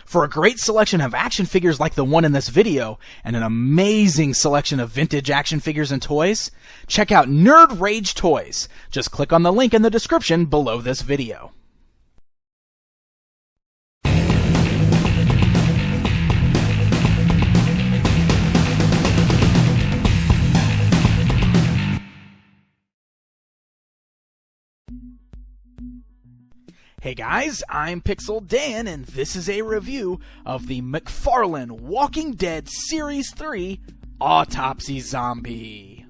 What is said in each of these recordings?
For a great selection of action figures like the one in this video, and an amazing selection of vintage action figures and toys, check out Nerd Rage Toys. Just click on the link in the description below this video. Hey guys, I'm Pixel Dan, and this is a review of the McFarlane Walking Dead Series 3 Autopsy Zombie.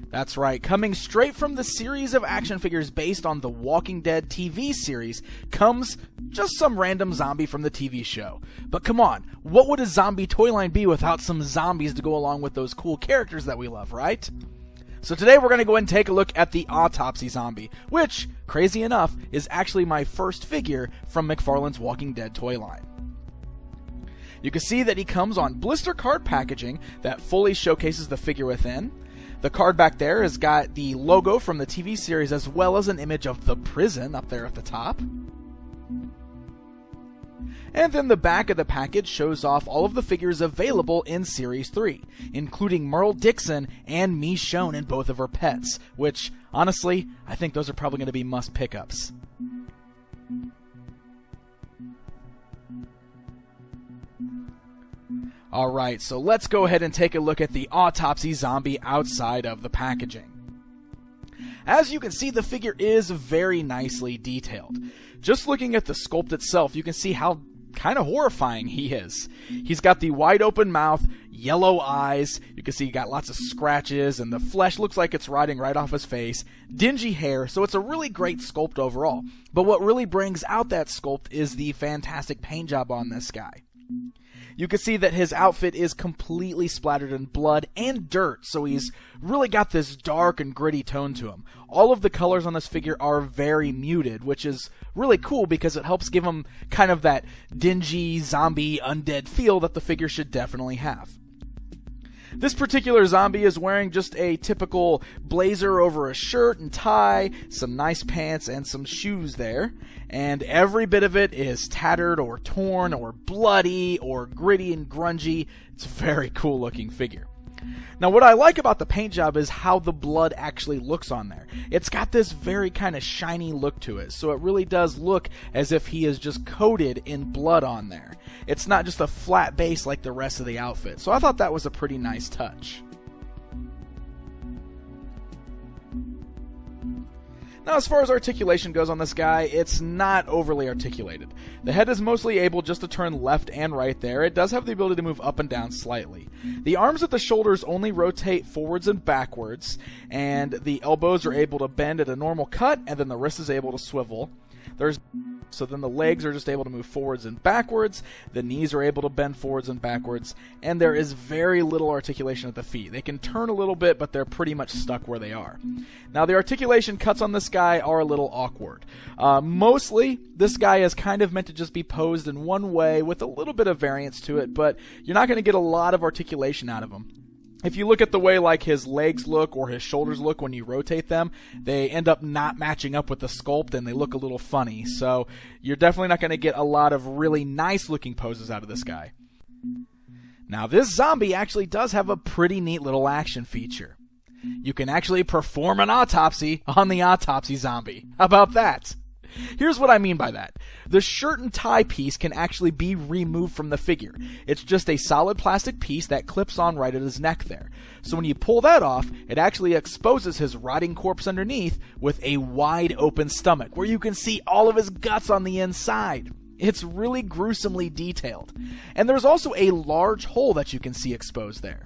That's right, coming straight from the series of action figures based on the Walking Dead TV series comes just some random zombie from the TV show. But come on, what would a zombie toy line be without some zombies to go along with those cool characters that we love, right? So today we're going to go ahead and take a look at the Autopsy Zombie, which, crazy enough, is actually my first figure from McFarlane's Walking Dead toy line. You can see that he comes on blister card packaging that fully showcases the figure within. The card back there has got the logo from the TV series as well as an image of the prison up there at the top. And then the back of the package shows off all of the figures available in Series 3, including Merle Dixon and Michonne and both of her pets, which, honestly, I think those are probably going to be must pickups. Alright, so let's go ahead and take a look at the Autopsy Zombie outside of the packaging. As you can see, the figure is very nicely detailed. Just looking at the sculpt itself, you can see how kind of horrifying he is. He's got the wide open mouth, yellow eyes, you can see he got lots of scratches, and the flesh looks like it's rotting right off his face, dingy hair, so it's a really great sculpt overall. But what really brings out that sculpt is the fantastic paint job on this guy. You can see that his outfit is completely splattered in blood and dirt, so he's really got this dark and gritty tone to him. All of the colors on this figure are very muted, which is really cool because it helps give him kind of that dingy, zombie, undead feel that the figure should definitely have. This particular zombie is wearing just a typical blazer over a shirt and tie, some nice pants, and some shoes there. And every bit of it is tattered or torn or bloody or gritty and grungy. It's a very cool looking figure. Now what I like about the paint job is how the blood actually looks on there. It's got this very kind of shiny look to it, so it really does look as if he is just coated in blood on there. It's not just a flat base like the rest of the outfit, so I thought that was a pretty nice touch. Now, as far as articulation goes on this guy, it's not overly articulated. The head is mostly able just to turn left and right there. It does have the ability to move up and down slightly. The arms at the shoulders only rotate forwards and backwards, and the elbows are able to bend at a normal cut, and then the wrist is able to swivel. So then the legs are just able to move forwards and backwards, the knees are able to bend forwards and backwards, and there is very little articulation at the feet. They can turn a little bit, but they're pretty much stuck where they are. Now the articulation cuts on this guy are a little awkward. Mostly, this guy is kind of meant to just be posed in one way with a little bit of variance to it, but you're not going to get a lot of articulation out of him. If you look at the way like his legs look or his shoulders look when you rotate them, they end up not matching up with the sculpt and they look a little funny. So you're definitely not going to get a lot of really nice looking poses out of this guy. Now this zombie actually does have a pretty neat little action feature. You can actually perform an autopsy on the Autopsy Zombie. How about that? Here's what I mean by that. The shirt and tie piece can actually be removed from the figure. It's just a solid plastic piece that clips on right at his neck there. So when you pull that off, it actually exposes his rotting corpse underneath with a wide open stomach, where you can see all of his guts on the inside. It's really gruesomely detailed. And there's also a large hole that you can see exposed there.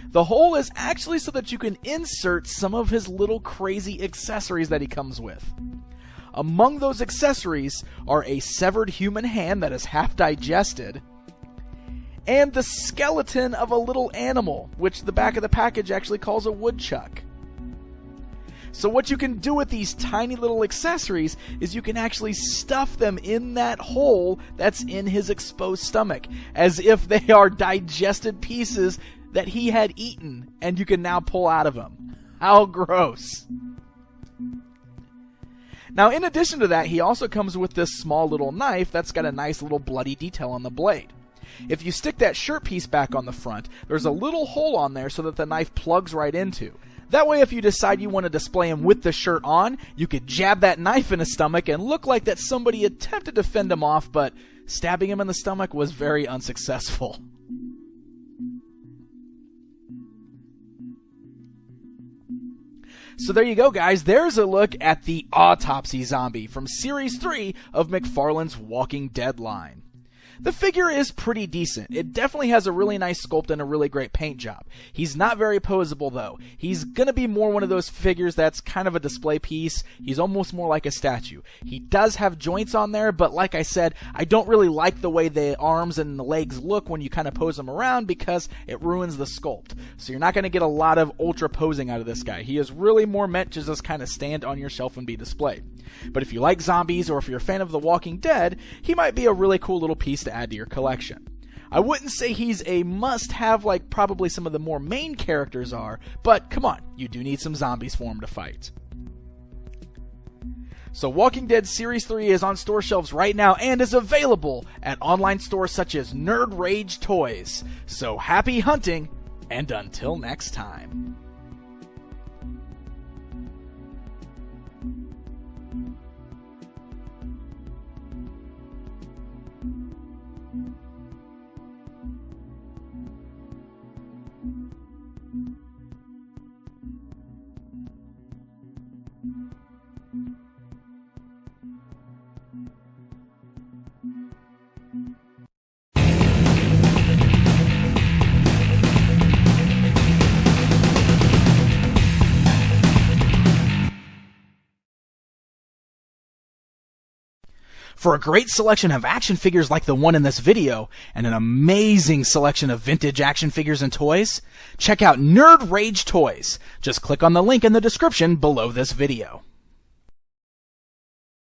The hole is actually so that you can insert some of his little crazy accessories that he comes with. Among those accessories are a severed human hand that is half digested, and the skeleton of a little animal, which the back of the package actually calls a woodchuck. So what you can do with these tiny little accessories is you can actually stuff them in that hole that's in his exposed stomach, as if they are digested pieces that he had eaten, and you can now pull out of him. How gross. Now, in addition to that, he also comes with this small little knife that's got a nice little bloody detail on the blade. If you stick that shirt piece back on the front, there's a little hole on there so that the knife plugs right into. That way, if you decide you want to display him with the shirt on, you could jab that knife in his stomach and look like that somebody attempted to fend him off, but stabbing him in the stomach was very unsuccessful. So there you go, guys. There's a look at the Autopsy Zombie from Series 3 of McFarlane's Walking Dead line. The figure is pretty decent. It definitely has a really nice sculpt and a really great paint job. He's not very posable, though. He's gonna be more one of those figures that's kind of a display piece. He's almost more like a statue. He does have joints on there, but like I said, I don't really like the way the arms and the legs look when you kind of pose him around because it ruins the sculpt. So you're not gonna get a lot of ultra posing out of this guy. He is really more meant to just kind of stand on your shelf and be displayed. But if you like zombies or if you're a fan of The Walking Dead, he might be a really cool little piece to add to your collection. I wouldn't say he's a must-have like probably some of the more main characters are, but come on, you do need some zombies for him to fight. So Walking Dead Series 3 is on store shelves right now and is available at online stores such as Nerd Rage Toys. So happy hunting, and until next time. For a great selection of action figures like the one in this video, and an amazing selection of vintage action figures and toys, check out Nerd Rage Toys. Just click on the link in the description below this video.